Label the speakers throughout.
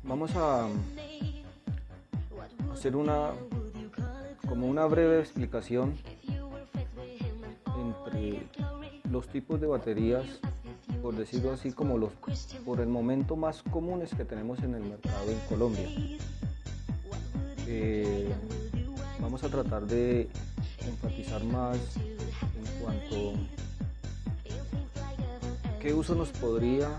Speaker 1: Vamos a hacer una breve explicación entre los tipos de baterías, por decirlo así, como los por el momento más comunes que tenemos en el mercado en Colombia. Vamos a tratar de enfatizar más en cuanto a qué uso nos podría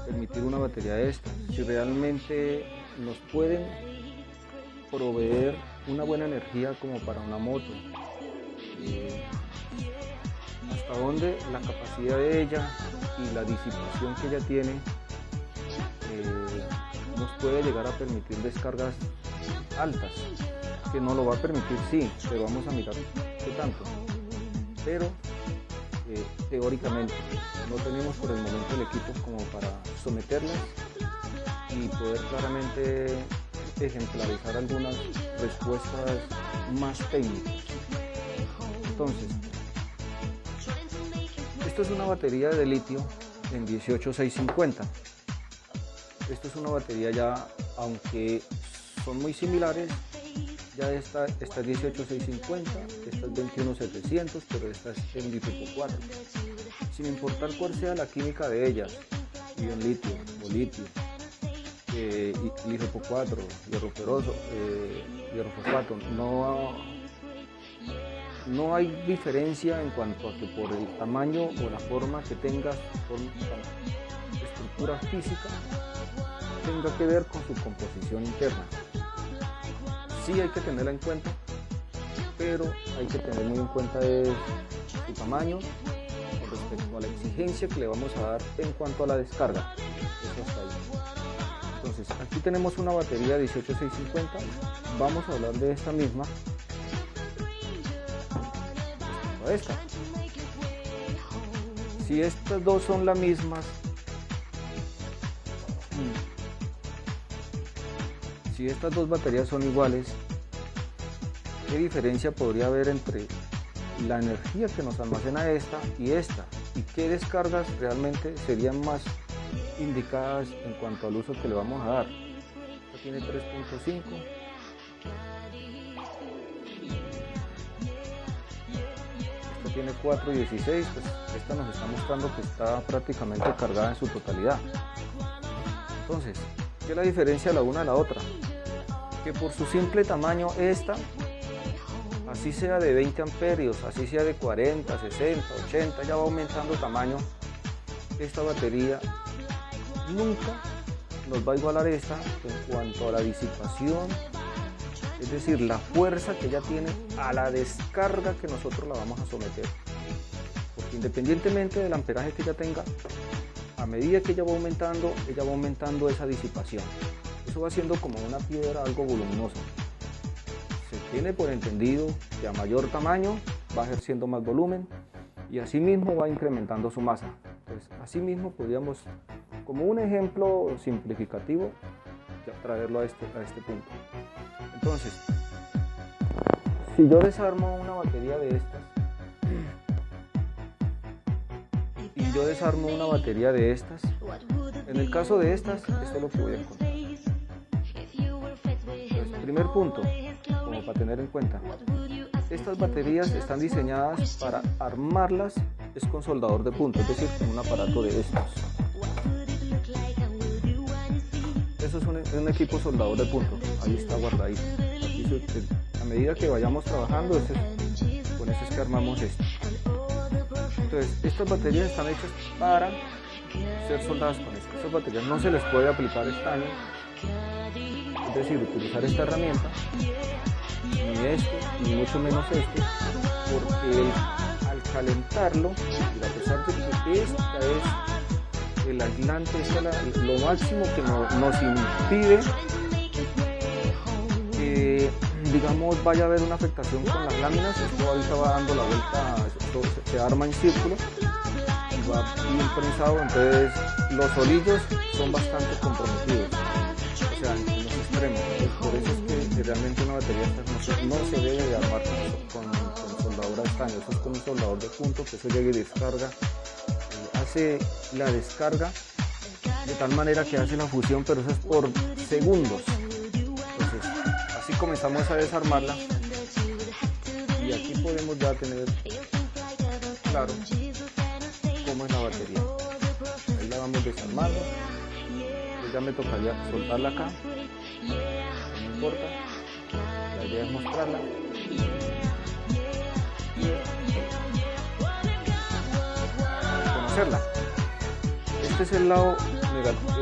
Speaker 1: permitir una batería de esta, si realmente nos pueden proveer una buena energía como para una moto, hasta dónde la capacidad de ella y la disipación que ella tiene nos puede llegar a permitir descargas altas, que no lo va a permitir, sí, pero vamos a mirar qué tanto. Pero teóricamente no tenemos por el momento el equipo como para someterlas y poder claramente ejemplarizar algunas respuestas más técnicas. Entonces, esto es una batería de litio en 18650. Esto es una batería ya, aunque son muy similares, ya esta es 18650, esta es 21700, pero esta es en litio 4. Sin importar cuál sea la química de ellas, ion litio o litio, litio 4, hierro feroso, hierro fosfato, no hay diferencia en cuanto a que por el tamaño o la forma que tengas, por la estructura física, tenga que ver con su composición interna. Sí hay que tenerla en cuenta, pero hay que tener muy en cuenta su tamaño con respecto a la exigencia que le vamos a dar en cuanto a la descarga. Eso hasta ahí. Entonces, aquí tenemos una batería 18650, vamos a hablar de esta misma. Esta. Si estas dos son las mismas, si estas dos baterías son iguales, ¿qué diferencia podría haber entre la energía que nos almacena esta y esta? ¿Y qué descargas realmente serían más indicadas en cuanto al uso que le vamos a dar? Esta tiene 3.5. Tiene 4.16, pues esta nos está mostrando que está prácticamente cargada en su totalidad. Entonces, ¿qué es la diferencia de la una a la otra? Que por su simple tamaño esta, así sea de 20 amperios, así sea de 40, 60, 80, ya va aumentando tamaño, esta batería nunca nos va a igualar esta en cuanto a la disipación, es decir, la fuerza que ella tiene a la descarga que nosotros la vamos a someter. Porque independientemente del amperaje que ella tenga, a medida que ella va aumentando esa disipación. Eso va siendo como una piedra algo voluminosa. Se tiene por entendido que a mayor tamaño va ejerciendo más volumen y asimismo va incrementando su masa. Entonces, asimismo podríamos, como un ejemplo simplificativo, traerlo a este punto. Entonces, si yo desarmo una batería de estas y yo desarmo una batería de estas, en el caso de estas, esto es lo que voy a encontrar. Entonces, primer punto, como para tener en cuenta, estas baterías están diseñadas para armarlas es con soldador de punto, es decir, con un aparato de estos. Eso es un equipo soldador de punto, ahí está guardadito. A medida que vayamos trabajando, con eso es que armamos esto. Entonces, estas baterías están hechas para ser soldadas con esto. Estas baterías no se les puede aplicar estaño, es decir, utilizar esta herramienta, ni este, ni mucho menos este, porque al calentarlo, y a pesar de que esta es el aislante, lo máximo que nos impide que, digamos, vaya a haber una afectación con las láminas. Esto ahorita va dando la vuelta, esto se arma en círculo y va bien prensado, entonces los solillos son bastante comprometidos, o sea, en los extremos. Por eso es que realmente una batería no se debe de armar con soldadura de estaño, eso es con un soldador de punto, que eso llegue y descarga, hace la descarga de tal manera que hace la fusión, pero eso es por segundos. Entonces, así comenzamos a desarmarla y aquí podemos ya tener claro cómo es la batería. Ahí la vamos desarmando, pues ya me tocaría soltarla acá, no importa, la idea es mostrarla. Conocerla. Este es el lado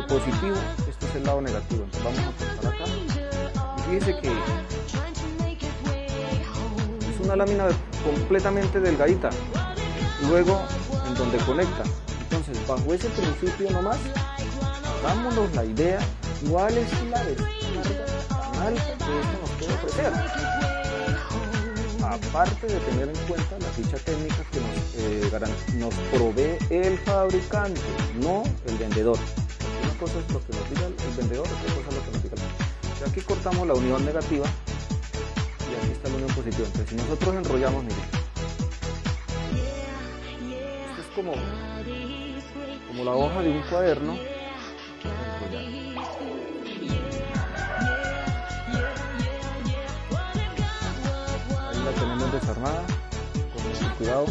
Speaker 1: positivo, este es el lado negativo. Entonces vamos a cortar acá. Y fíjense que es una lámina completamente delgadita. Luego, en donde conecta. Entonces, bajo ese principio nomás, hagámonos la idea cuál es la descarga tan alta que esto nos puede ofrecer. Aparte de tener en cuenta la ficha técnica que nos provee el fabricante, no el vendedor. Una cosa es lo que nos diga el vendedor, otra cosa es lo que nos diga el vendedor. Y aquí cortamos la unión negativa y aquí está la unión positiva. Entonces, si nosotros enrollamos, miren, esto es como la hoja de un cuaderno enrollada. La tenemos desarmada con mucho cuidado.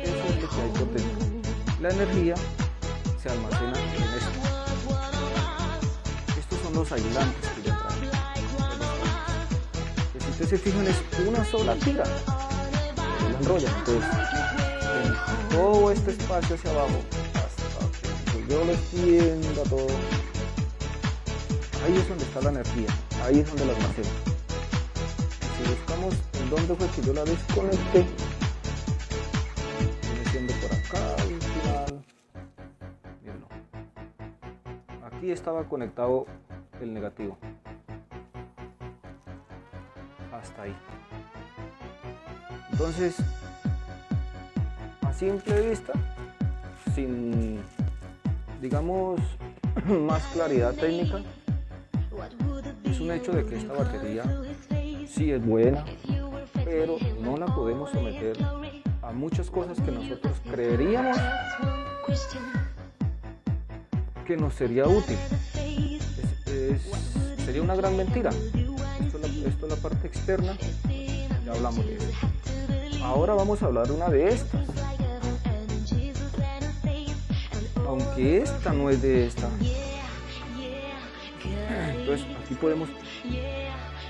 Speaker 1: Eso es lo que hay por dentro. La energía se almacena en esto. Estos son los aislantes que ya traen. Si ustedes se fijan, es una sola tira. La enrollan. Entonces, en todo este espacio hacia abajo, hasta que yo lo extienda todo. Ahí es donde está la energía, ahí es donde la almacena. Si buscamos en dónde fue que yo la desconecté, viene siendo por acá al final. Mírenlo. Aquí estaba conectado el negativo. Hasta ahí. Entonces, a simple vista, sin, digamos, más claridad técnica, es un hecho de que esta batería sí es buena, pero no la podemos someter a muchas cosas que nosotros creeríamos que nos sería útil. Sería una gran mentira. Esto es la parte externa, ya hablamos de eso. Ahora vamos a hablar de una de estas, aunque esta no es de esta. Entonces aquí podemos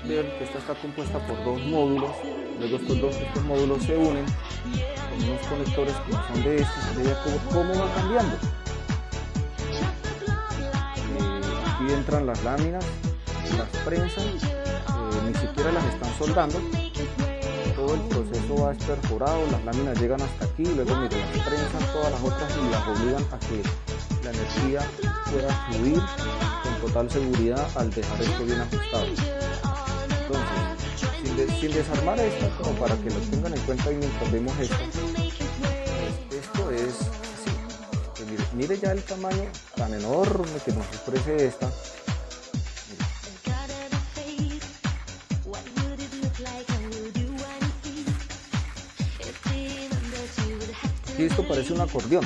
Speaker 1: ver que esta está compuesta por dos módulos. Luego estos módulos se unen con unos conectores que son de estos. Vean cómo va cambiando. Aquí entran las láminas, las prensan, ni siquiera las están soldando. Todo el proceso va perforado, las láminas llegan hasta aquí, luego miren, las prensan todas las otras y las obligan a que la energía pueda fluir con total seguridad al dejar esto bien ajustado. Entonces, sin desarmar esto, como para que lo tengan en cuenta y mientras vemos esto, esto es así. Pues mire ya el tamaño tan enorme que nos ofrece esta. Y esto parece un acordeón.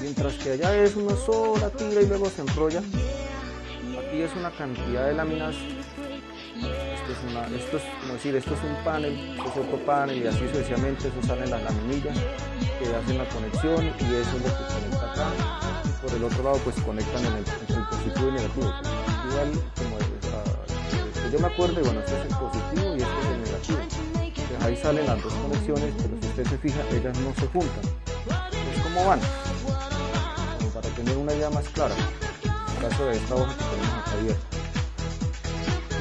Speaker 1: Mientras que allá es una sola tira y luego se enrolla. Aquí es una cantidad de láminas. Esto es un panel, esto es otro panel y así sucesivamente. Eso salen las laminillas que hacen la conexión y eso es lo que conecta acá. Y por el otro lado pues conectan entre el positivo y el negativo. Igual como yo me acuerdo, bueno, este es el positivo y este es el negativo. Entonces, ahí salen las dos conexiones, pero si usted se fija, ellas no se juntan. Entonces, ¿cómo van? Como para tener una idea más clara. En el caso de esta hoja que tenemos acá abierta.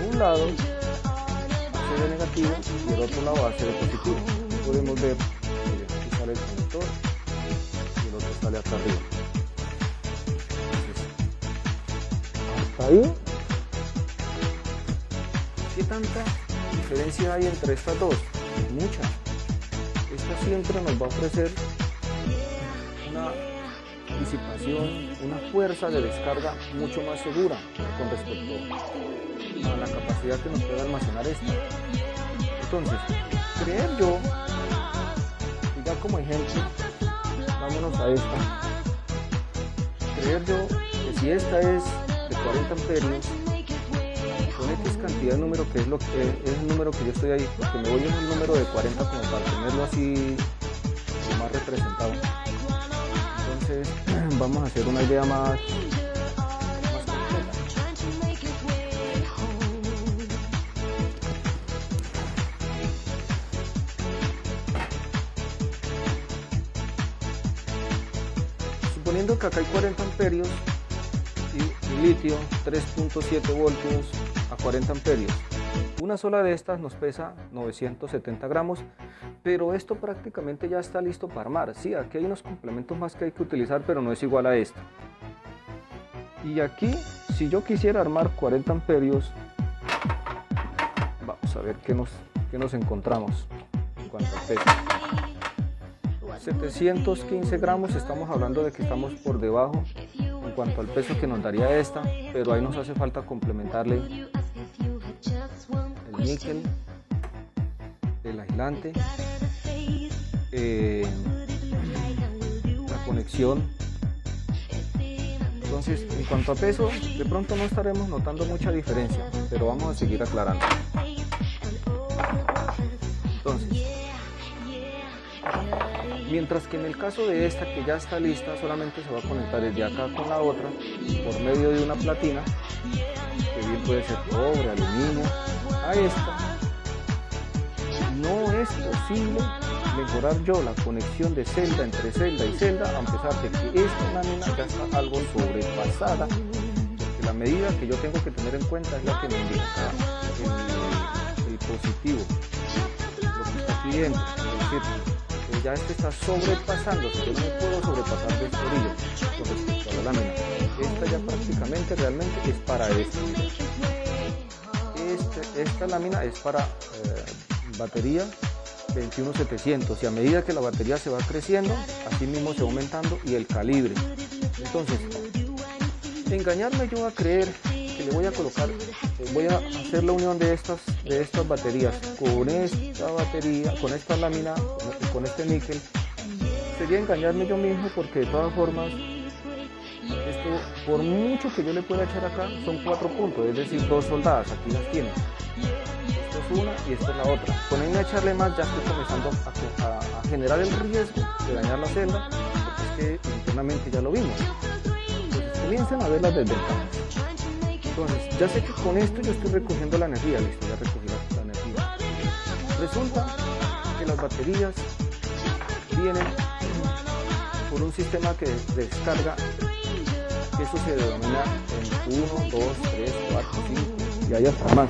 Speaker 1: Un lado hace de negativo y el otro lado hace de positivo. Podemos ver, miren, aquí sale el conector y el otro sale acá arriba. Entonces, hasta ahí. ¿Qué tanta diferencia hay entre estas dos? Mucha. Esta siempre nos va a ofrecer una disipación, una fuerza de descarga mucho más segura con respecto a la capacidad que nos puede almacenar esta. Entonces, creer yo, y ya como ejemplo, vámonos a esta, creer yo que si esta es de 40 amperios, con X cantidad de número, que es el número que yo estoy ahí, porque me voy en el número de 40 como para tenerlo así más representado. Entonces vamos a hacer una idea más completa. Suponiendo que acá hay 40 amperios y litio 3.7 voltios a 40 amperios. Una sola de estas nos pesa 970 gramos, pero esto prácticamente ya está listo para armar. Sí, aquí hay unos complementos más que hay que utilizar, pero no es igual a esto. Y aquí, si yo quisiera armar 40 amperios, vamos a ver qué nos encontramos en cuanto al peso. 715 gramos, estamos hablando de que estamos por debajo en cuanto al peso que nos daría esta, pero ahí nos hace falta complementarle el níquel, el aislante, la conexión. Entonces, en cuanto a peso, de pronto no estaremos notando mucha diferencia, pero vamos a seguir aclarando. Entonces, mientras que en el caso de esta que ya está lista, solamente se va a conectar desde acá con la otra por medio de una platina, que bien puede ser cobre, aluminio. A esta no es posible mejorar yo la conexión de celda entre celda y celda, a pesar de que esta lámina ya está algo sobrepasada, porque la medida que yo tengo que tener en cuenta es la que me indica el positivo, lo que está pidiendo, es decir, que ya este está sobrepasándose. Yo no me puedo sobrepasar de este orillo con respecto a la lámina. Esta ya prácticamente realmente es para esto. Esta lámina es para batería 21700, y a medida que la batería se va creciendo, así mismo se va aumentando y el calibre. Entonces, engañarme yo a creer que le voy a colocar, voy a hacer la unión de estas baterías con esta batería, con esta lámina, con este níquel, sería engañarme yo mismo, porque de todas formas esto, por mucho que yo le pueda echar acá, son 4 puntos, es decir, 2 soldadas, aquí las tienen. Esto es una y esto es la otra. Ponerme a echarle más, ya estoy comenzando a generar el riesgo de dañar la celda, porque es que internamente ya lo vimos. Entonces comiencen a ver las desventajas. Entonces, ya sé que con esto yo estoy recogiendo la energía, listo, ya recogí la energía. Resulta que las baterías vienen por un sistema que descarga. Eso se denomina en 1, 2, 3, 4, 5 y hay hasta más.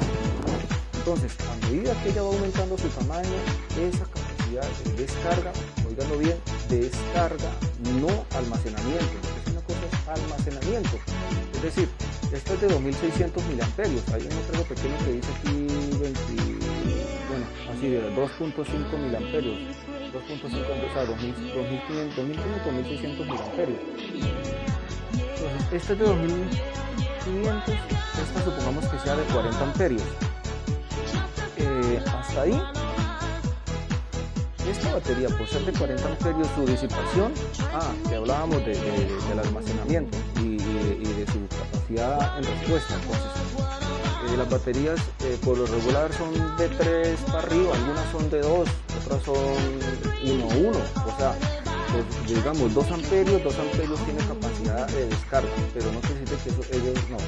Speaker 1: Entonces, a medida que ella va aumentando su tamaño, esa capacidad de descarga, oíganlo bien, descarga, no almacenamiento, porque una cosa es almacenamiento. Es decir, esto es de 2600 miliamperios. Hay un otro pequeño que dice aquí así de 2.5 miliamperios. 2.5, o sea, 2500, 2600 miliamperios. Entonces, este es de 2500, esta supongamos que sea de 40 amperios. Hasta ahí, esta batería, por ser de 40 amperios, su disipación, que hablábamos del almacenamiento y de su capacidad en respuesta. Entonces, las baterías por lo regular son de 3 para arriba, algunas son de 2, otras son 1, o sea, pues, digamos 2 amperios tiene capacidad de descarga, pero no quiere decir que no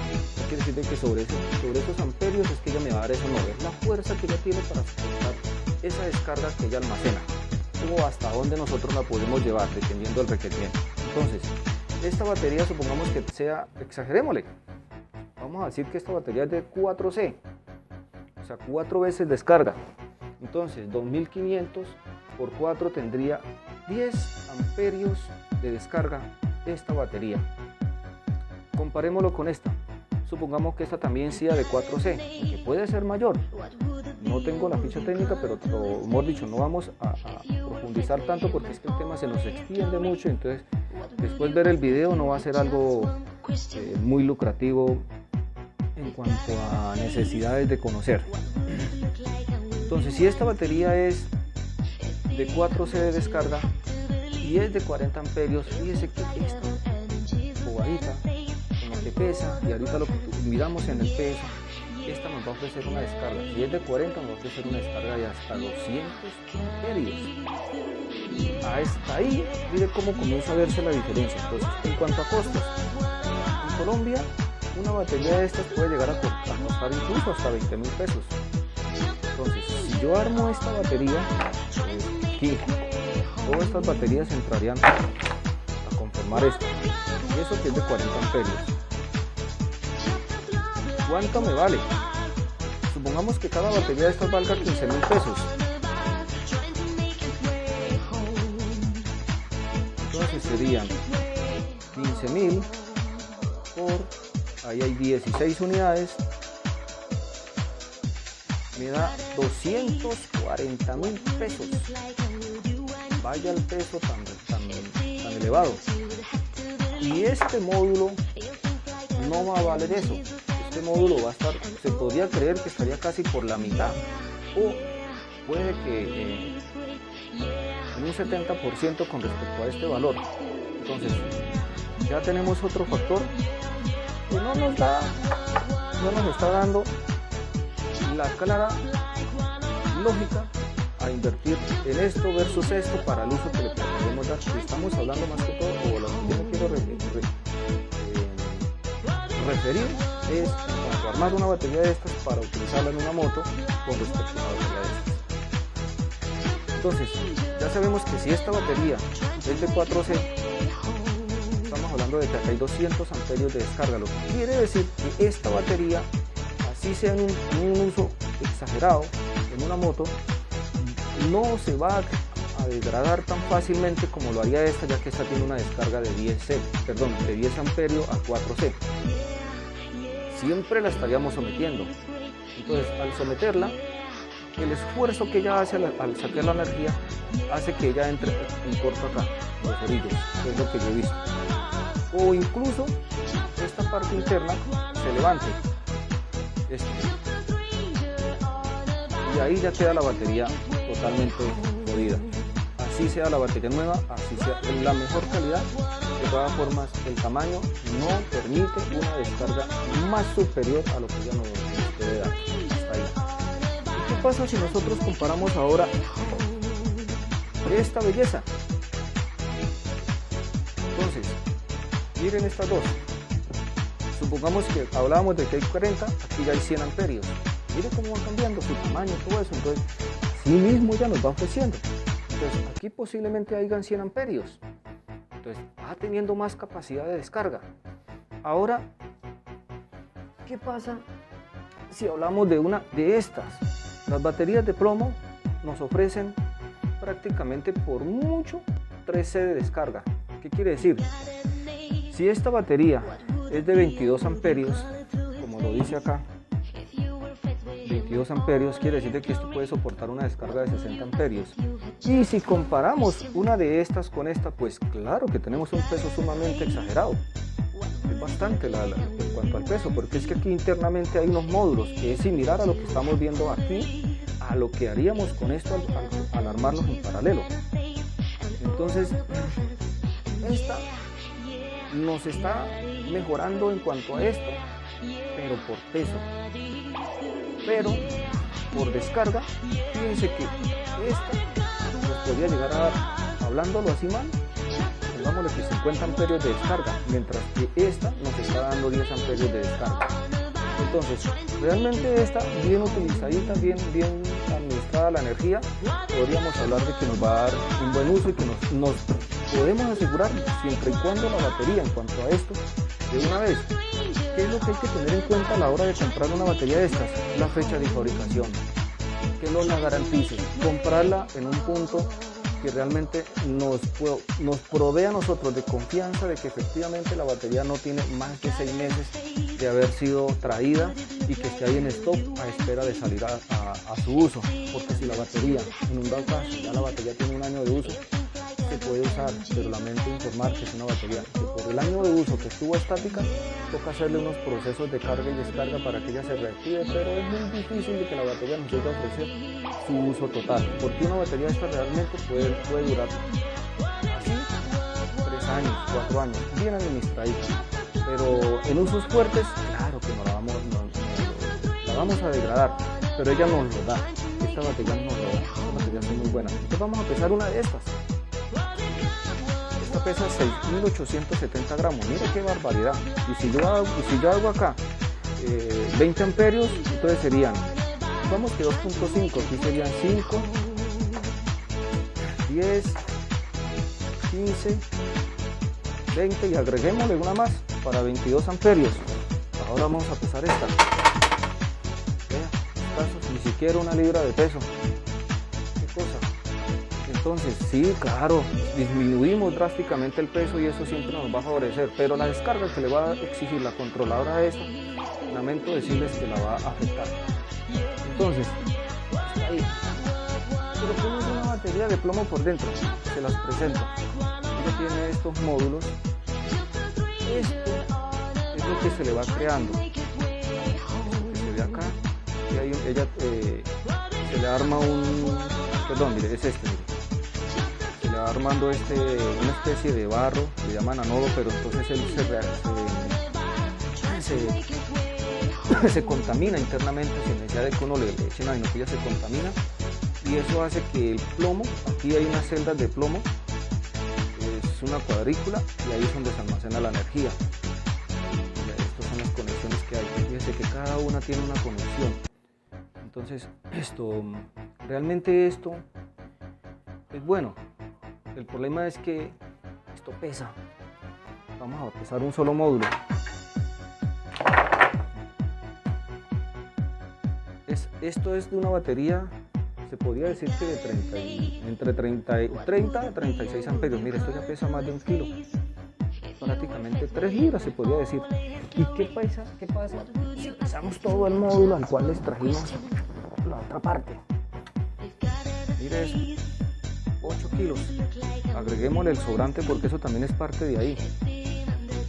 Speaker 1: quiere decir que sobre esos amperios es que ella me va a dar eso, no, es la fuerza que ella tiene para soportar esa descarga que ella almacena, o hasta dónde nosotros la podemos llevar, dependiendo del requerimiento. Entonces, esta batería, supongamos que sea, exagerémosle, vamos a decir que esta batería es de 4C, o sea, 4 veces descarga. Entonces, 2500 por 4 tendría 10 amperios de descarga de esta batería. Comparémoslo con esta. Supongamos que esta también sea de 4C, que puede ser mayor. No tengo la ficha técnica, pero mejor dicho, no vamos a profundizar tanto, porque es que el tema se nos extiende mucho. Entonces, después ver el video no va a ser algo muy lucrativo en cuanto a necesidades de conocer. Entonces, si esta batería es de 4C de descarga y es de 40 amperios, fíjese que esta bobadita con lo que pesa, y ahorita lo que miramos en el peso, esta nos va a ofrecer una descarga. Si es de 40, nos va a ofrecer una descarga de hasta 200 amperios. Hasta ahí, mire cómo comienza a verse la diferencia. Entonces, en cuanto a costos, en Colombia, una batería de estas puede llegar a costar incluso hasta 20.000 pesos. Entonces, si yo armo esta batería, aquí, todas estas baterías entrarían a conformar esto. Y eso que es de 40 amperios. ¿Cuánto me vale? Supongamos que cada batería de estas valga 15.000 pesos. Entonces serían 15.000 por, ahí hay 16 unidades, me da 240.000 pesos. Vaya el peso tan elevado. Y este módulo no va a valer eso. Este módulo va a estar, se podría creer que estaría casi por la mitad, o puede que en un 70% con respecto a este valor. Entonces ya tenemos otro factor que no nos está dando la clara lógica a invertir en esto versus esto para el uso que le podemos dar. Si estamos hablando más que todo, o lo que yo me quiero referir es a armar una batería de estas para utilizarla en una moto con respecto a una batería de estas. Entonces, ya sabemos que si esta batería es de 4C, estamos hablando de que acá hay 200 amperios de descarga, lo que quiere decir que esta batería, así sea en un uso exagerado en una moto, no se va a degradar tan fácilmente como lo haría esta, ya que esta tiene una descarga de 10 amperios a 4C. Siempre la estaríamos sometiendo. Entonces, al someterla, el esfuerzo que ella hace al sacar la energía hace que ella entre en corto acá, los orillos, que es lo que yo he visto. O incluso esta parte interna se levante. Y ahí ya queda la batería totalmente jodida. Así sea la batería nueva, así sea en la mejor calidad, de todas formas el tamaño no permite una descarga más superior a lo que ya nos puede dar. Hasta ahí. ¿Y qué pasa si nosotros comparamos ahora esta belleza? Entonces, miren estas dos. Supongamos que hablábamos de que hay 40, aquí ya hay 100 amperios. Miren cómo van cambiando su tamaño, todo eso. Entonces, sí mismo ya nos va ofreciendo. Entonces, aquí posiblemente hayan 100 amperios. Entonces, va teniendo más capacidad de descarga. Ahora, ¿qué pasa si hablamos de una de estas? Las baterías de plomo nos ofrecen prácticamente por mucho 3C de descarga. ¿Qué quiere decir? Si esta batería es de 22 amperios, como lo dice acá, 22 amperios, quiere decir que esto puede soportar una descarga de 60 amperios. Y si comparamos una de estas con esta, pues claro que tenemos un peso sumamente exagerado. Es bastante en cuanto al peso, porque es que aquí internamente hay unos módulos que es similar a lo que estamos viendo aquí, a lo que haríamos con esto al armarlos en paralelo. Entonces, esta nos está mejorando en cuanto a esto, pero por peso. Pero por descarga, fíjense que esta nos podría llegar a dar, hablándolo así mal, pongámosle que 50 amperios de descarga, mientras que esta nos está dando 10 amperios de descarga. Entonces, realmente esta, bien utilizadita, bien administrada la energía, podríamos hablar de que nos va a dar un buen uso y que nos podemos asegurar siempre y cuando la batería, en cuanto a esto, de una vez. ¿Qué es lo que hay que tener en cuenta a la hora de comprar una batería de estas? La fecha de fabricación, que nos la garantice, comprarla en un punto que realmente nos provee a nosotros de confianza de que efectivamente la batería no tiene más de 6 meses de haber sido traída y que esté ahí en stock a espera de salir a su uso, porque si la batería, en un dado caso, ya la batería tiene un año de uso, se puede usar, pero lamento informar que es una batería que por el año de uso que estuvo estática, toca hacerle unos procesos de carga y descarga para que ella se reactive, pero es muy difícil de que la batería nos llegue a ofrecer su uso total, porque una batería esta realmente puede durar así 3 años, 4 años, bien administradita, pero en usos fuertes, claro que la vamos a degradar, pero ella nos lo da. Esta batería nos lo da, esta batería es muy buena. Entonces vamos a pesar una de estas. Esta pesa 6.870 gramos, mira qué barbaridad. Y si yo hago acá 20 amperios, entonces serían, vamos que 2.5, aquí serían 5, 10, 15, 20 y agreguémosle una más para 22 amperios. Ahora vamos a pesar esta. Ni siquiera 1 libra de peso. ¿Qué cosa? Entonces, sí, claro, disminuimos drásticamente el peso y eso siempre nos va a favorecer, pero la descarga que le va a exigir la controladora a esta, lamento decirles que la va a afectar. Entonces, hasta ahí. Pero tenemos una batería de plomo por dentro, se las presento. Ella tiene estos módulos. Esto es lo que se le va creando. Esto que se ve acá. Y ahí ella se le arma mire, es este, mire. Se le va armando una especie de barro, le llaman anodo, pero entonces él se contamina internamente sin necesidad de que uno le eche nada, sino que ella se contamina y eso hace que el plomo, aquí hay unas celdas de plomo, es una cuadrícula y ahí es donde se almacena la energía. Estas son las conexiones que hay, fíjense que cada una tiene una conexión. Entonces, realmente esto es bueno. El problema es que esto pesa. Vamos a pesar un solo módulo. Esto es de una batería, se podría decir que de entre 30 a 36 amperios. Mira, esto ya pesa más de 1 kilo. Prácticamente 3 libras se podría decir. ¿Y qué pasa si pesamos todo el módulo al cual les trajimos la otra parte? Mire eso, 8 kilos. Agreguémosle el sobrante porque eso también es parte de ahí.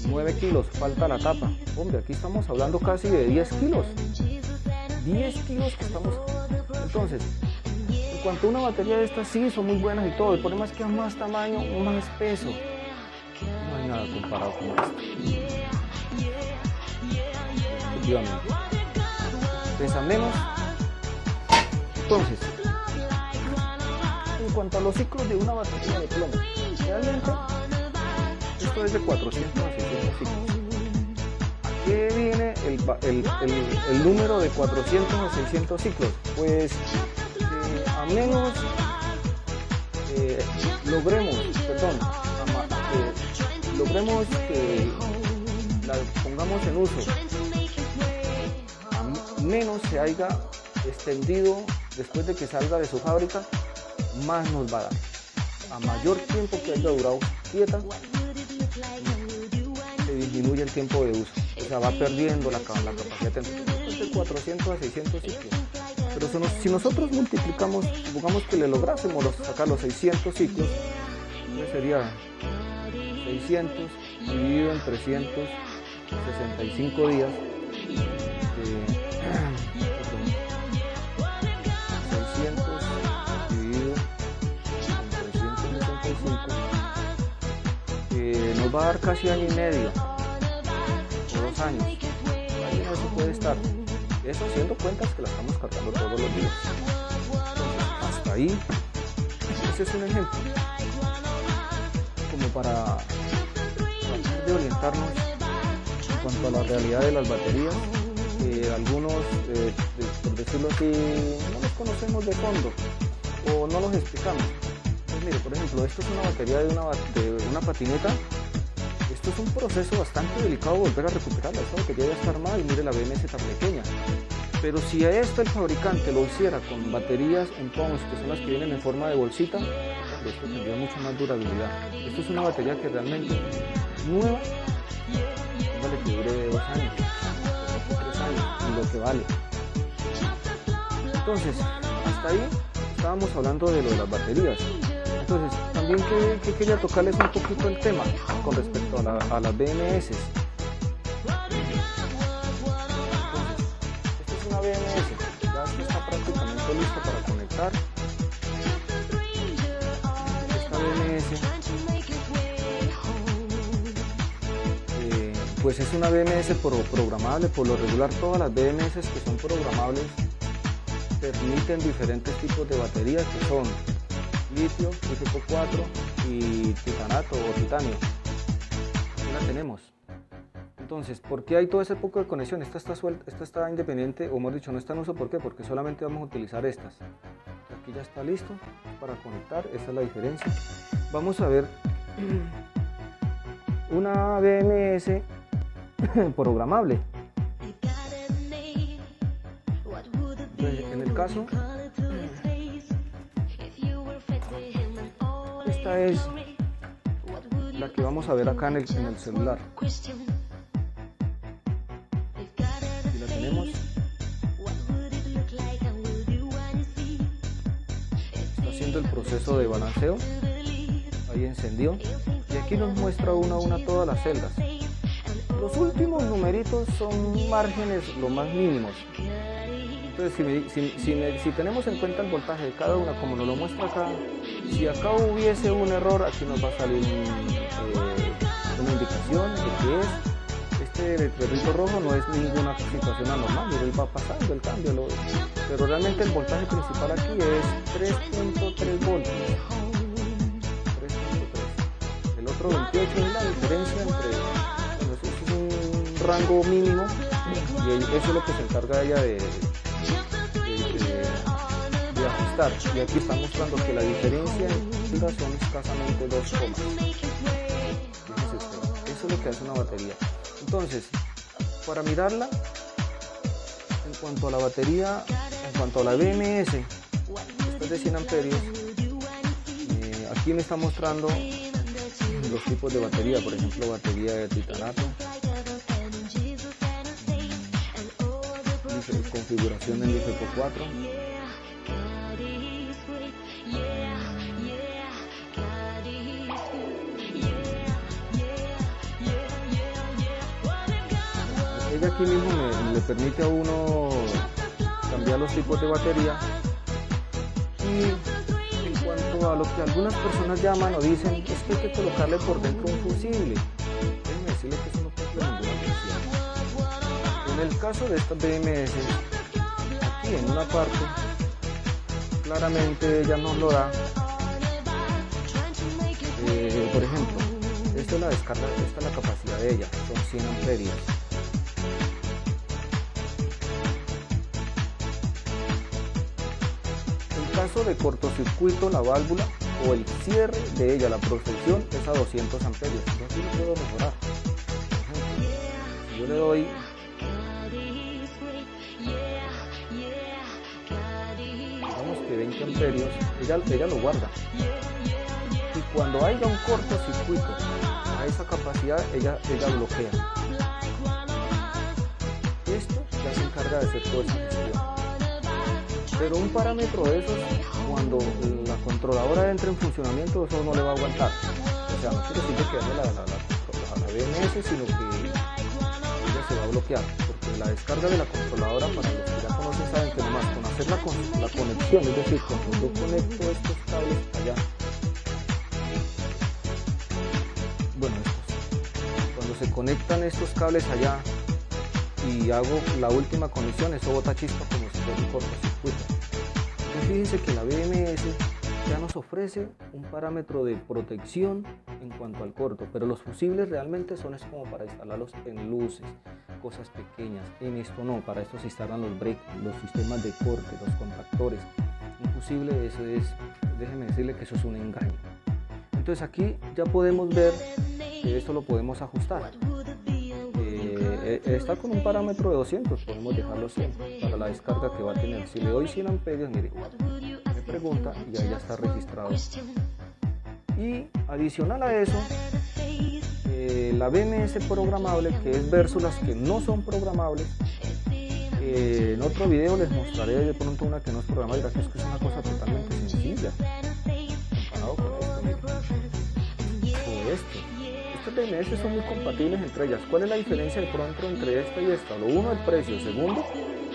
Speaker 1: 9 kilos, falta la tapa. Hombre, aquí estamos hablando casi de 10 kilos. 10 kilos que estamos. Entonces, en cuanto a una batería de estas, sí, son muy buenas y todo. El problema es que a más tamaño, más peso. No hay nada comparado con esto. Efectivamente. Pesa menos. Entonces, en cuanto a los ciclos de una batería de plomo, realmente esto es de 400 a 600 ciclos. ¿A qué viene el número de 400 a 600 ciclos? Pues a menos logremos que la pongamos en uso, a menos se haya extendido después de que salga de su fábrica, más nos va a dar. A mayor tiempo que haya durado quieta, se disminuye el tiempo de uso, o sea, va perdiendo la capacidad de 400 a 600 ciclos. Pero si nosotros multiplicamos, supongamos que le lográsemos sacar los 600 ciclos, sería 600 dividido en 365 días, 600 dividido en 365, nos va a dar casi año y medio o 2 años. Ahí no se puede estar. Eso haciendo cuentas que la estamos cargando todos los días. Entonces, hasta ahí, ese es un ejemplo. Como para tratar de orientarnos en cuanto a la realidad de las baterías. Algunos, por decirlo así, no los conocemos de fondo o no los explicamos. Pues mire, por ejemplo, esto es una batería de una patineta. Esto es un proceso bastante delicado volver a recuperarla. Esta batería debe estar mal, mire la BMS tan pequeña. Pero si a esto el fabricante lo hiciera con baterías en POMS, que son las que vienen en forma de bolsita, esto tendría mucho más durabilidad. Esto es una batería que realmente nueva, vale que dure 2 años, 3 años, y lo que vale. Entonces, hasta ahí estábamos hablando de lo de las baterías. Entonces, también que quería tocarles un poquito el tema con respecto a las BMS. Esta es una BMS, ya está prácticamente listo para conectar. Esta BMS pues es una BMS programable. Por lo regular todas las BMS que son programables permiten diferentes tipos de baterías que son litio, tipo 4 y titanato o titanio. Aquí la tenemos. Entonces, ¿por qué hay todo ese poco de conexión? Esta está suelta, esta está independiente, o hemos dicho no está en uso. ¿Por qué? Porque solamente vamos a utilizar estas. Aquí ya está listo para conectar, esa es la diferencia. Vamos a ver una BMS programable. Entonces, en el caso, esta es la que vamos a ver acá en el celular. Aquí la tenemos. Está haciendo el proceso de balanceo. Ahí encendió. Y aquí nos muestra una a una todas las celdas. Los últimos numeritos son márgenes lo más mínimos. Entonces, si tenemos en cuenta el voltaje de cada una, como nos lo muestra acá, si acá hubiese un error, aquí nos va a salir una indicación de que este letrerito rojo no es ninguna situación anormal, y él va pasando el cambio. Pero realmente el voltaje principal aquí es 3.3 voltios. 3.3. El otro 28 es la diferencia entre, bueno, es un rango mínimo, y eso es lo que se encarga ella de ajustar. Y aquí está mostrando que la diferencia en son escasamente 2 comas. Eso es lo que hace una batería. Entonces, para mirarla, en cuanto a la batería, en cuanto a la BMS, esta es de 100 amperios, aquí me está mostrando los tipos de batería. Por ejemplo, batería de titanato, configuración en tipo 4, ella aquí mismo le permite a uno cambiar los tipos de batería. Y en cuanto a lo que algunas personas llaman o dicen, es que hay que colocarle por dentro un fusible, déjenme decirles que eso no cumple ninguna función. En el caso de estas BMS, aquí en una parte claramente ella nos lo da. Por ejemplo, esta es la descarga, esta es la capacidad de ella, son 100 amperios. En caso de cortocircuito, la válvula o el cierre de ella, la protección, es a 200 amperios. Yo aquí lo puedo mejorar. Por ejemplo, si yo le doy digamos que 20 amperios, ella lo guarda. Y cuando haya un cortocircuito a esa capacidad, ella bloquea. Esto ya se encarga de hacer toda esa gestión. Pero un parámetro de esos, cuando la controladora entre en funcionamiento, eso no le va a aguantar. O sea, no quiere decir que haya la BMS, sino que ella se va a bloquear. Porque la descarga de la controladora, para los que ya conocen, saben que nomás con hacer la conexión, es decir, cuando yo conecto estos cables allá, bueno, cuando se conectan estos cables allá y hago la última conexión, eso bota chispa como si fuera un cortocircuito. Entonces fíjense que la BMS ya nos ofrece un parámetro de protección en cuanto al corto, pero los fusibles realmente son como para instalarlos en luces, cosas pequeñas. En esto no, para esto se instalan los breakers, los sistemas de corte, los contactores. Un fusible, eso es, déjenme decirle que eso es un engaño. Entonces aquí ya podemos ver que esto lo podemos ajustar. Está con un parámetro de 200, podemos dejarlo 100 para la descarga que va a tener. Si le doy 100 amperios, mire, me pregunta y ahí ya está registrado. Y adicional a eso, la BMS programable, que es versus las que no son programables. En otro video les mostraré de pronto una que no es programable, que es una cosa totalmente sencilla comparado con esto. BMS son muy compatibles entre ellas. ¿Cuál es la diferencia de pronto entre esta y esta? Lo uno, el precio. Segundo,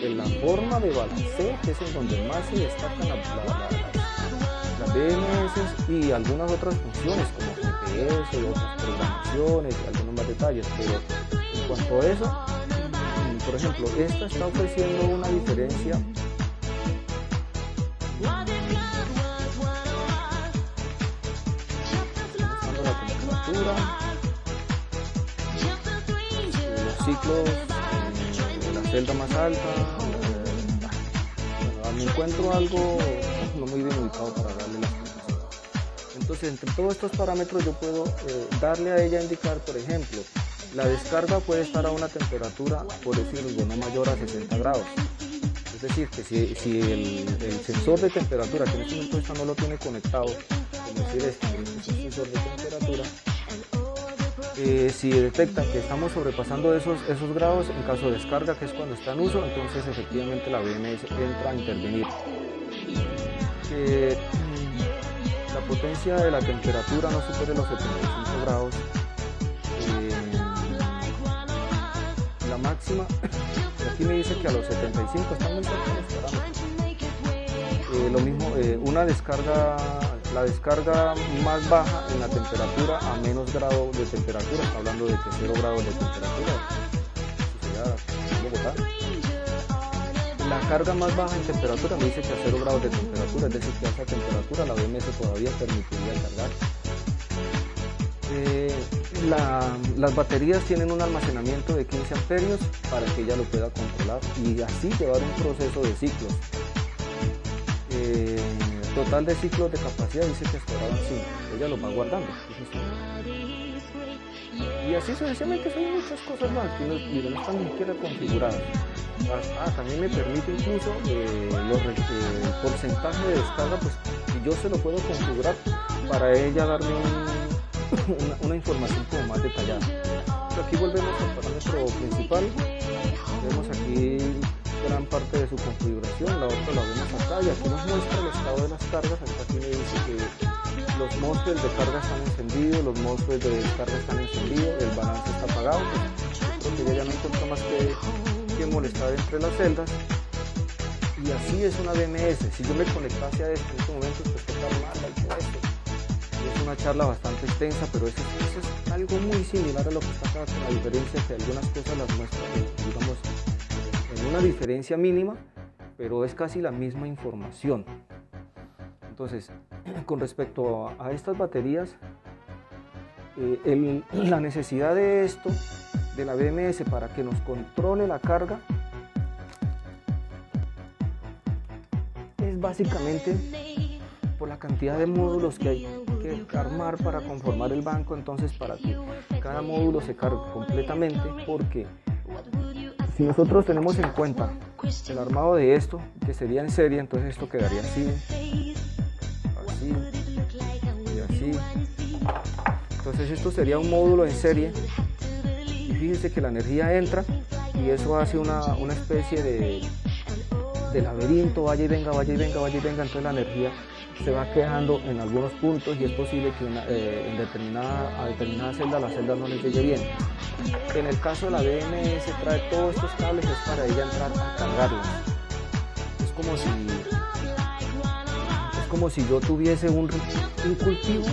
Speaker 1: en la forma de balanceo, que es en donde más se destacan las BMS y algunas otras funciones como GPS y otras programaciones y algunos más detalles. Pero en cuanto a eso, por ejemplo, esta está ofreciendo una diferencia los ciclos, la celda más alta. Bueno, me encuentro algo no muy bien ubicado para darle la explicación. Entonces, entre todos estos parámetros yo puedo darle a ella a indicar, por ejemplo, la descarga puede estar a una temperatura, por decirlo, no mayor a 60 grados. Es decir, que si el sensor de temperatura, que en este momento esta no lo tiene conectado, como decir este es un sensor de temperatura, si detectan que estamos sobrepasando esos grados, en caso de descarga, que es cuando está en uso, entonces efectivamente la BMS entra a intervenir. Que la potencia de la temperatura no supere los 75 grados. La máxima, aquí me dice que a los 75 están muy cerca de los parámetros. Lo mismo, una descarga, la descarga más baja en la temperatura a menos grado de temperatura, está hablando de que 0 grados de temperatura, eso sería Bogotá. La carga más baja en temperatura me dice que a 0 grados de temperatura, es decir, que a esa temperatura la BMS todavía permitiría cargar. Las baterías tienen un almacenamiento de 15 amperios para que ella lo pueda controlar y así llevar un proceso de ciclos. Total de ciclos de capacidad dice que hasta ahora van 5, ella los va guardando. Y así sucesivamente son muchas cosas más que no están ni siquiera configuradas. También me permite incluso el porcentaje de descarga, pues yo se lo puedo configurar para ella darme una información como más detallada. Pero aquí volvemos al parámetro principal, vemos aquí gran parte de su configuración, la otra la vemos acá y aquí nos muestra el estado de las cargas. Aquí me dice que los MOSFET de carga están encendidos, los MOSFET de descarga están encendidos, el balance está apagado, pues creo que ya no encuentro más que molestar entre las celdas. Y así es una BMS. Si yo me conectase a esto en este momento, pues tocar mal y todo esto. Es una charla bastante extensa, pero eso es algo muy similar a lo que está acá, con la diferencia que algunas cosas las muestra, digamos, en una diferencia mínima, pero es casi la misma información. Entonces, con respecto a estas baterías, la necesidad de esto, de la BMS, para que nos controle la carga, es básicamente por la cantidad de módulos que hay que armar para conformar el banco. Entonces, para que cada módulo se cargue completamente, porque si nosotros tenemos en cuenta el armado de esto, que sería en serie, entonces esto quedaría así, así y así. Entonces esto sería un módulo en serie y fíjense que la energía entra y eso hace una especie de laberinto, vaya y venga, vaya y venga, vaya y venga. Entonces la energía se va quedando en algunos puntos y es posible que a determinada celda la celda no le llegue bien. En el caso de la BMS trae todos estos cables, es para ella entrar a cargarlas. Es como si yo tuviese un cultivo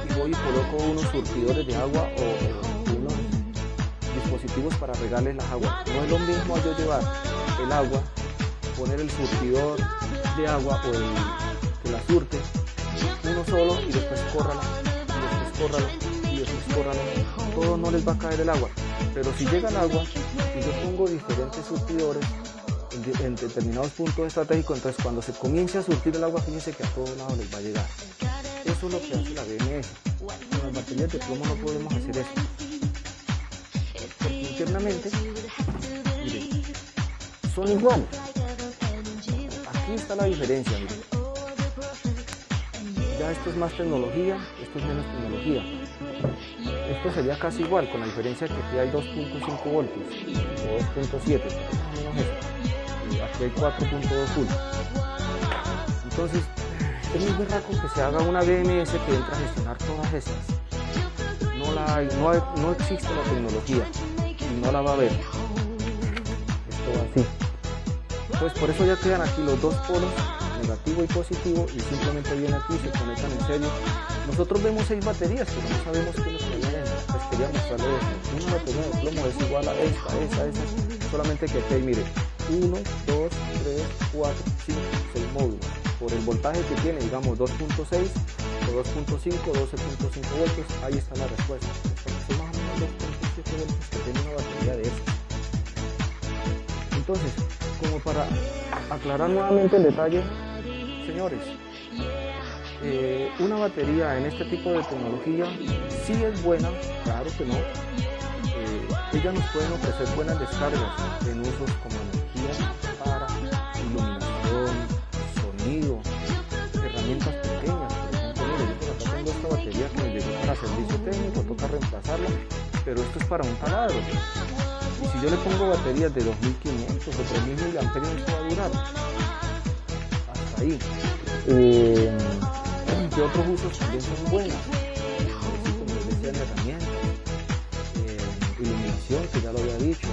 Speaker 1: y voy y coloco unos surtidores de agua o unos dispositivos para regarles las aguas. No es lo mismo yo llevar el agua, poner el surtidor de agua o el que la surte, uno solo y después córrala, y después córrala, y después córrala. Todo no les va a caer el agua, pero si llega el agua y yo pongo diferentes surtidores en determinados puntos estratégicos, entonces cuando se comience a surtir el agua, fíjense que a todos lados les va a llegar. Eso es lo que hace la BMS. Con las baterías de plomo no podemos hacer eso, porque internamente, miren, son iguales. Aquí está la diferencia, miren. Ya esto es más tecnología, esto es menos tecnología. Esto sería casi igual, con la diferencia que aquí hay 2.5 voltios o 2.7, menos eso. Y aquí hay 4.2 voltios. Entonces, es muy berraco que se haga una BMS que entra a gestionar todas estas. No no la hay, no existe la tecnología y no la va a haber. Esto va así. Entonces por eso ya quedan aquí los dos polos, negativo y positivo, y simplemente vienen aquí y se conectan en serio. Nosotros vemos 6 baterías, pero no sabemos qué es lo que hay adentro. Les quería mostrarles esto. Una batería de plomo es igual a esa, solamente que aquí hay, mire, 1, 2, 3, 4, 5, 6 módulos. Por el voltaje que tiene, digamos 2.6 o 2.5, 12.5 voltios, ahí está la respuesta. Son más o menos 2.7 voltios que tiene una batería de esas. Entonces, como para aclarar nuevamente el detalle, señores, una batería en este tipo de tecnología sí es buena, claro que no. Ellas nos pueden ofrecer buenas descargas en usos como energía para iluminación, sonido, herramientas pequeñas. Por ejemplo, mire, yo por acá tengo esta batería que me llegó para servicio técnico, toca reemplazarla, pero esto es para un taladro. Y si yo le pongo baterías de 2500 o 3000 miliamperios, esto va a durar hasta ahí. ¿Qué otros usos también son buenos? Como les decía, en herramientas, iluminación, que ya lo había dicho,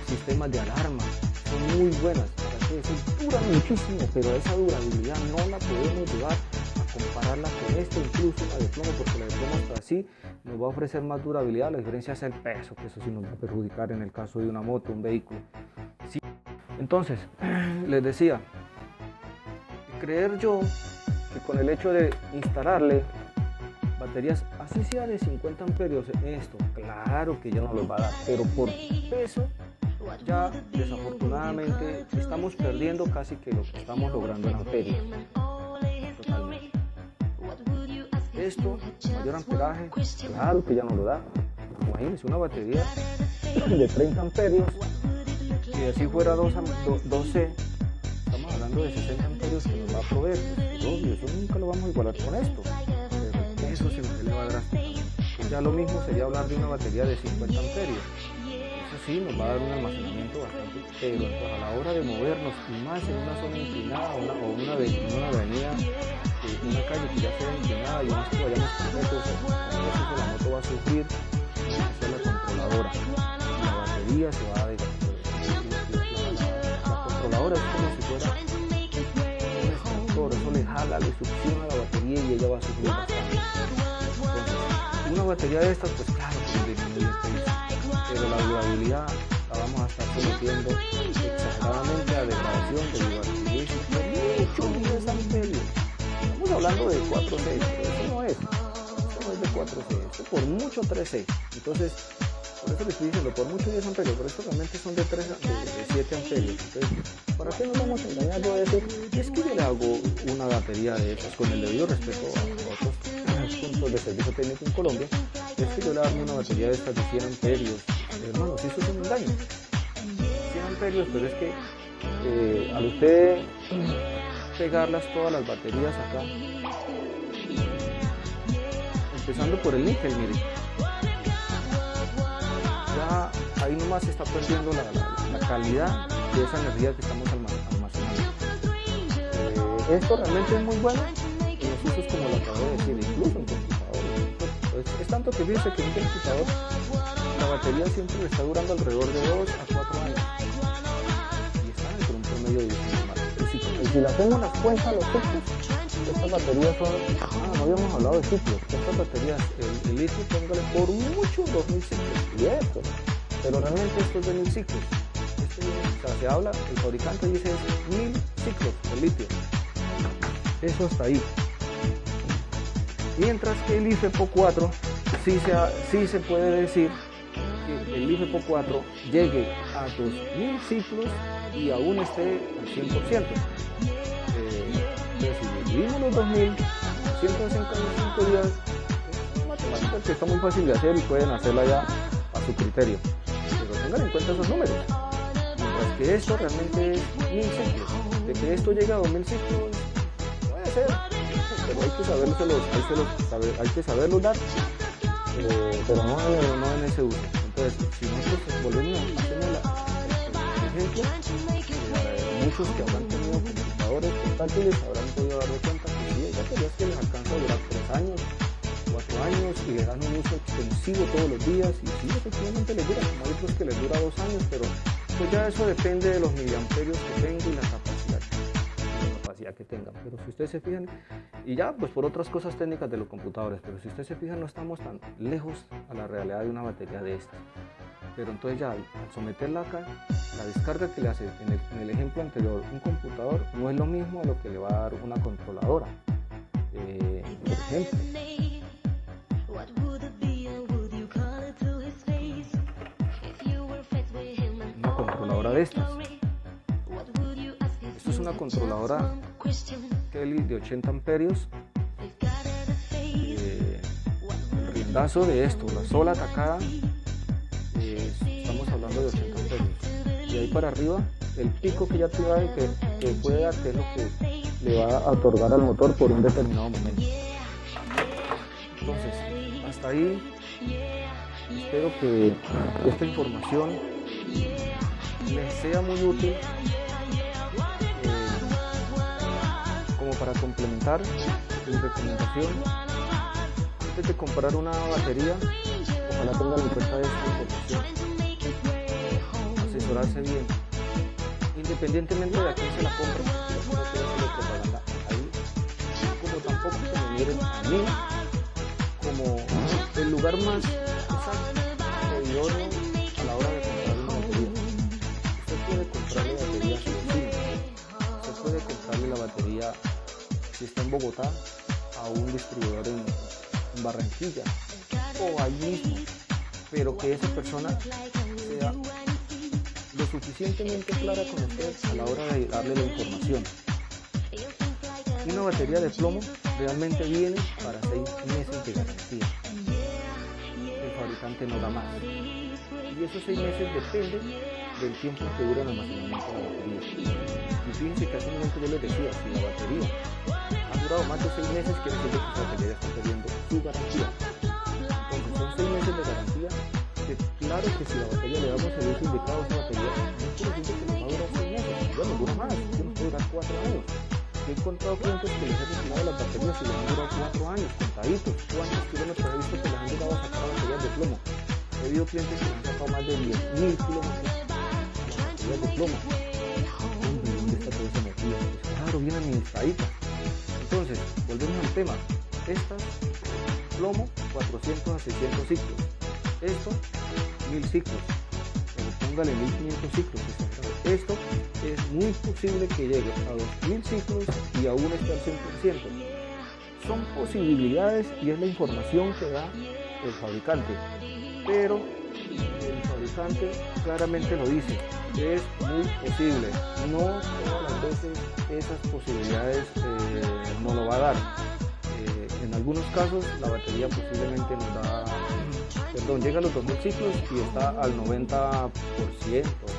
Speaker 1: sistemas de alarma, son muy buenas. Para que eso dura muchísimo, pero esa durabilidad no la podemos llevar a compararla con esto, incluso la de plomo, porque la de plomo hasta así nos va a ofrecer más durabilidad. La diferencia es el peso, que eso sí nos va a perjudicar en el caso de una moto, un vehículo. Sí. Entonces, les decía, creer yo que con el hecho de instalarle baterías, así sea de 50 amperios en esto, claro que ya no los va a dar, pero por peso ya desafortunadamente estamos perdiendo casi que lo que estamos logrando en amperios. Totalmente. Esto, mayor amperaje, claro que ya no lo da. Imagínense una batería de 30 amperios, si así fuera 12, estamos hablando de 60 amperios que nos va a proveer. Pues, obvio, eso nunca lo vamos a igualar con esto, pero eso se nos eleva drásticamente. Pues ya lo mismo sería hablar de una batería de 50 amperios. Eso sí, nos va a dar un almacenamiento bastante, pero pues, a la hora de movernos, y más en una zona inclinada o una avenida, una calle que ya sea inclinada y más que vayamos completos, entonces la moto va a sufrir, esa es la controladora, y la batería se va a desgastar. La controladora es como si fuera un extractor, eso le jala, le succiona la batería y ella va a sufrir bastante. Entonces, una batería de estas, pues claro que disminuye el peso, pero la durabilidad la vamos a estar sometiendo exageradamente a degradación debido a que es mucho 10 amperios. Estamos hablando de 4C, pero eso no es de 4C, esto por mucho 3C. Entonces, por eso les estoy diciendo, por mucho 10 amperios, pero estos realmente son de 7 amperios. Entonces, ¿para qué nos vamos a engañar yo a decir? Es que yo le hago una batería de esas, con el debido respeto a otros puntos de servicio técnico en Colombia, es que yo le hago una batería de estas de 100 amperios. Hermanos, eso es un engaño. 100 amperios, pero es que al usted pegarlas todas las baterías acá, empezando por el níquel, mire, ya ahí nomás se está perdiendo la calidad de esa energía que estamos almacenando. Esto realmente es muy bueno en los usos como lo acabo de decir, incluso en computadores. Es tanto que fíjense que en un computador la batería siempre le está durando alrededor de 2 a 4 años y está dentro de un promedio de 10 normal. Y si le hacemos las cuentas, los ciclos, estas baterías son, no habíamos hablado de ciclos, estas baterías, el litio, póngale por mucho 2000 ciclos, y esto, pero realmente esto es de 1000 ciclos. O sea, se habla, el fabricante dice es 1000 ciclos de litio, eso hasta ahí. Mientras que el LiFePO4 sí se puede decir que el LiFePO4 llegue a tus 1000 ciclos y aún esté al 100%. Entonces, si dividimos los 2000, 155 días, es una matemática que está muy fácil de hacer y pueden hacerla ya a su criterio. Pero tengan en cuenta esos números. Mientras que esto realmente es 1000 ciclos. De que esto llegue a 2000 ciclos, puede ser, pero hay que saberlos dar, pero no en ese uso. Entonces, si nosotros volvemos a hacer el ejemplo, muchos que habrán tenido computadores portátiles habrán podido darse cuenta que sí, hay baterías que les alcanza a durar 3 años, 4 años y le dan un uso extensivo todos los días y sí, efectivamente les dura, como hay otros que les dura 2 años, pero pues ya eso depende de los miliamperios que tenga y la capacidad que tengan. Pero si ustedes se fijan, y ya pues por otras cosas técnicas de los computadores, pero si ustedes se fijan no estamos tan lejos a la realidad de una batería de estas. Pero entonces ya al someterla acá, la descarga que le hace en el ejemplo anterior un computador no es lo mismo a lo que le va a dar una controladora. Por ejemplo, una controladora de estas. Esto es una controladora Kelly de 80 amperios. El riendazo de esto, la sola atacada, estamos hablando de 80 amperios. Y ahí para arriba, el pico que ya trae, que puede dar, que es lo que le va a otorgar al motor por un determinado momento. Entonces, hasta ahí, espero que esta información les sea muy útil como para complementar mi recomendación. Antes de comprar una batería, ojalá tengan en cuenta esta información, asesorarse bien, independientemente de a quién se la compre, no quiero hacerle propaganda ahí, como tampoco que me miren a mí como el lugar más exacto e idóneo a la hora de comprar una batería. Usted puede comprarle batería a su vecino, usted puede comprarle la batería si está en Bogotá a un distribuidor en Barranquilla o ahí mismo, pero que esa persona sea lo suficientemente clara con usted a la hora de darle la información. Una batería de plomo realmente viene para 6 meses de garantía. El fabricante no da más. Y esos 6 meses dependen del tiempo que dura el almacenamiento de la batería. Y fíjense que hace un momento yo les decía, si la batería ha durado más de 6 meses, quiere decir que la batería ya está perdiendo su garantía. Entonces son 6 meses de garantía, que claro que si la batería le damos el uso indicado a esa batería, no quiere decir que nos va a durar 6 meses, ya nos dura más, que nos puede durar 4 años. He encontrado clientes que les he retirado las baterías y les han durado 4 años, contaditos. ¿Cuántos kilómetros he visto que les han llegado a sacar baterías de plomo? He habido clientes que les han sacado más de 10.000 kilómetros de baterías de plomo. ¿Dónde está toda esa energía? Pues claro, bien administradita. Entonces, volvemos al tema. Estas, plomo, 400 a 600 ciclos. Esto, 1000 ciclos. Pero póngale 1500 ciclos. Esto es muy posible que llegue a 2000 ciclos y aún esté al 100%. Son posibilidades y es la información que da el fabricante. Pero el fabricante claramente lo dice. Es muy posible. No todas las veces esas posibilidades nos lo va a dar. En algunos casos la batería posiblemente nos da, llega a los 2000 ciclos y está al 90%,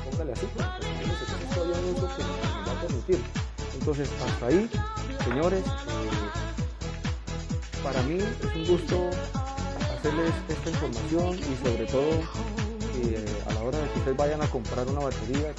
Speaker 1: póngale así, es todavía un uso que nos va a permitir. Entonces hasta ahí, señores, para mí es un gusto hacerles esta información y sobre todo a la hora de que ustedes vayan a comprar una batería,